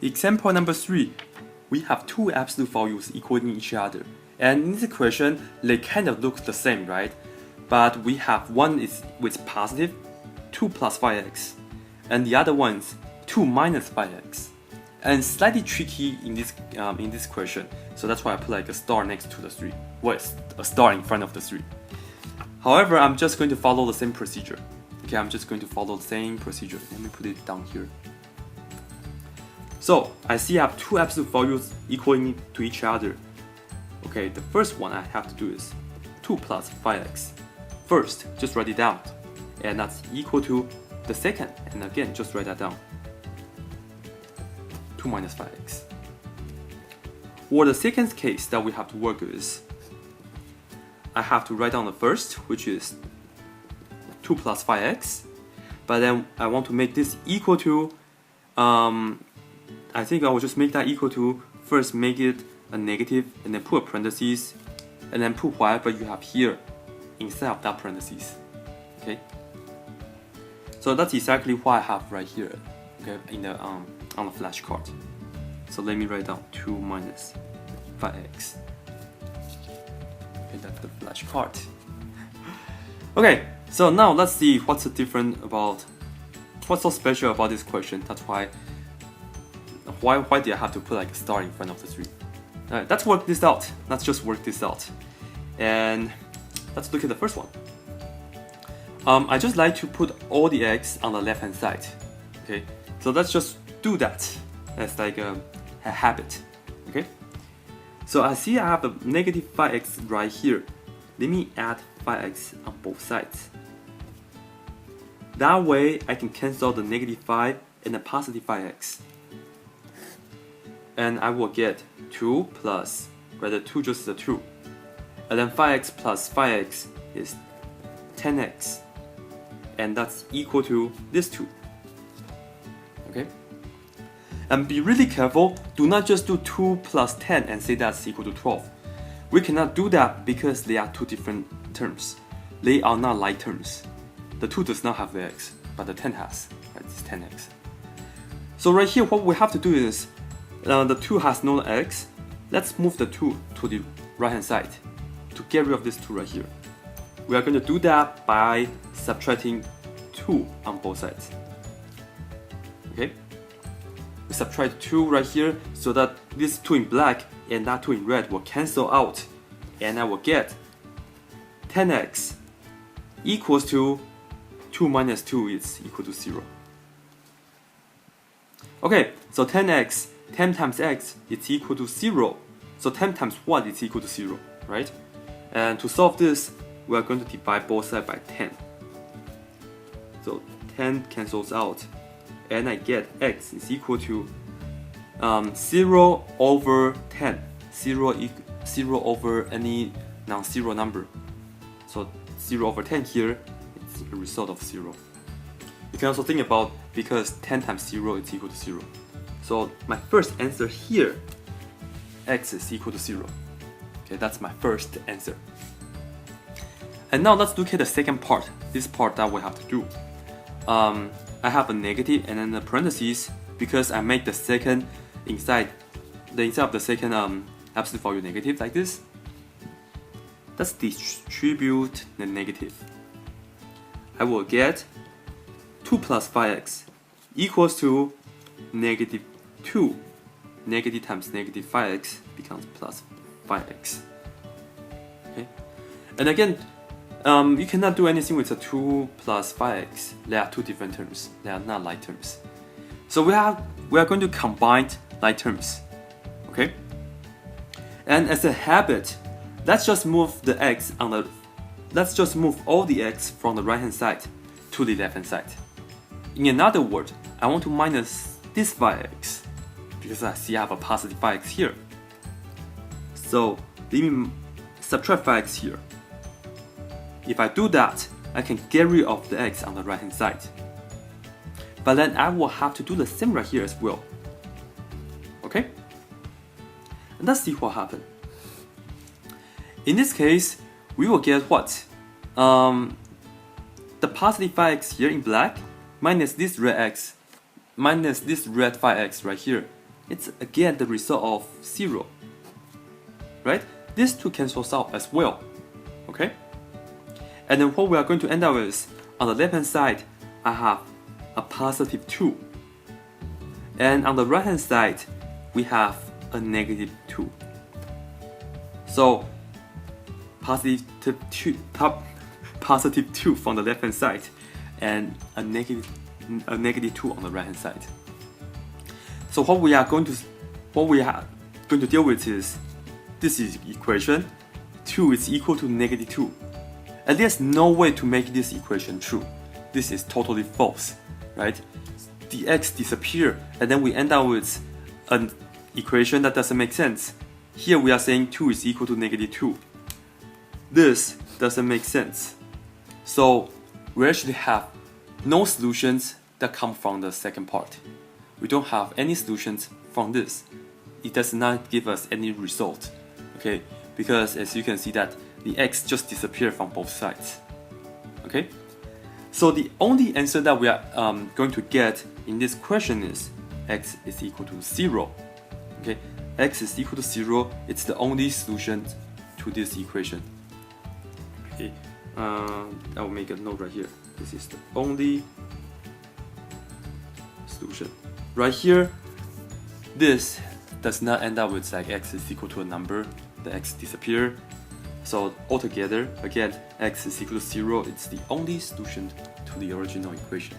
Example number 3. We have two absolute values equaling each other. And in this equation, they kind of look the same, right? But we have one is with positive, 2 plus 5x. And the other one is 2 minus 5x. And slightly tricky in this question. So that's why I put like a star next to the 3. Well, a star in front of the 3. However, I'm just going to follow the same procedure. Okay, I'm just going to follow the same procedure. Let me put it down here. So, I see I have two absolute values equaling to each other. Okay, the first one I have to do is 2 plus 5x. First, just write it down. And that's equal to the second. And again, just write that down. 2 minus 5x. For the second case that we have to work with, I have to write down the first, which is 2 plus 5x. But then I want to make this equal to, I think I will just make that equal to, first make it a negative, and then put a parentheses, and then put whatever you have here inside of that parentheses. Okay? So that's exactly what I have right here, okay, in the on the flashcard. So let me write down 2 minus 5x. Okay, that's the flashcard. Okay, so now let's see what's so special about this question. That's why did I have to put like a star in front of the 3? Alright, let's work this out. Let's just work this out. And let's look at the first one. I just like to put all the x on the left hand side. Okay, so let's just do that as like a habit. Okay, so I see I have a negative 5x right here. Let me add 5x on both sides. That way I can cancel the negative 5 and the positive 5x. And I will get 2 plus, rather 2 just the 2. And then 5x plus 5x is 10x. And that's equal to this 2. Okay? And be really careful, do not just do 2 plus 10 and say that's equal to 12. We cannot do that because they are two different terms. They are not like terms. The 2 does not have the x, but the 10 has. Right? It's 10x. So right here, what we have to do is, the 2 has no x. Let's move the 2 to the right hand side to get rid of this 2 right here. We are going to do that by subtracting 2 on both sides. Okay? We subtract 2 right here so that this 2 in black and that 2 in red will cancel out. And I will get 10x equals to 2 minus 2 is equal to 0. Okay, so 10x, 10 times x is equal to 0. So 10 times 1 is equal to 0, right? And to solve this, we are going to divide both sides by 10. So 10 cancels out, and I get x is equal to 0 over 10. 0 over any non-zero number. So 0 over 10 here is a result of 0. You can also think about, because 10 times 0 is equal to 0. So my first answer here, x is equal to 0. Okay, that's my first answer. And now let's look at the second part, this part that we have to do. I have a negative and then the parentheses because I make the second inside of the second absolute value negative like this. Let's distribute the negative. I will get 2 plus 5x equals to negative 2. Negative times negative 5x becomes plus 5x. Okay? And again, you cannot do anything with a 2 plus 5x. They are two different terms. They are not like terms. So we are going to combine like terms. Okay? And as a habit, let's just move the x on the let's just move all the x from the right hand side to the left hand side. In another word, I want to minus this 5x because I see I have a positive 5x here. So let me subtract 5x here. If I do that, I can get rid of the x on the right hand side. But then I will have to do the same right here as well. Okay? And let's see what happens. In this case, we will get what? The positive 5x here in black minus this red x minus this red 5x right here it's again the result of 0. Right? These two cancels out as well. Okay? And then what we are going to end up with, on the left hand side, I have a positive 2. And on the right hand side, we have a negative 2. So positive 2 from the left hand side and a negative 2 on the right hand side. So what we are going to deal with is this is equation 2 is equal to negative 2. And there's no way to make this equation true. This is totally false, right? The x disappear and then we end up with an equation that doesn't make sense. Here we are saying 2 is equal to negative 2. This doesn't make sense. So we actually have no solutions that come from the second part. We don't have any solutions from this. It does not give us any result. Okay, because as you can see that the x just disappeared from both sides. Okay, so the only answer that we are going to get in this question is x is equal to 0. Okay, x is equal to 0. It's the only solution to this equation. Okay, I will make a note right here. This is the only solution. Right here, this does not end up with like x is equal to a number. The x disappear. So altogether, again, x is equal to 0. It's the only solution to the original equation.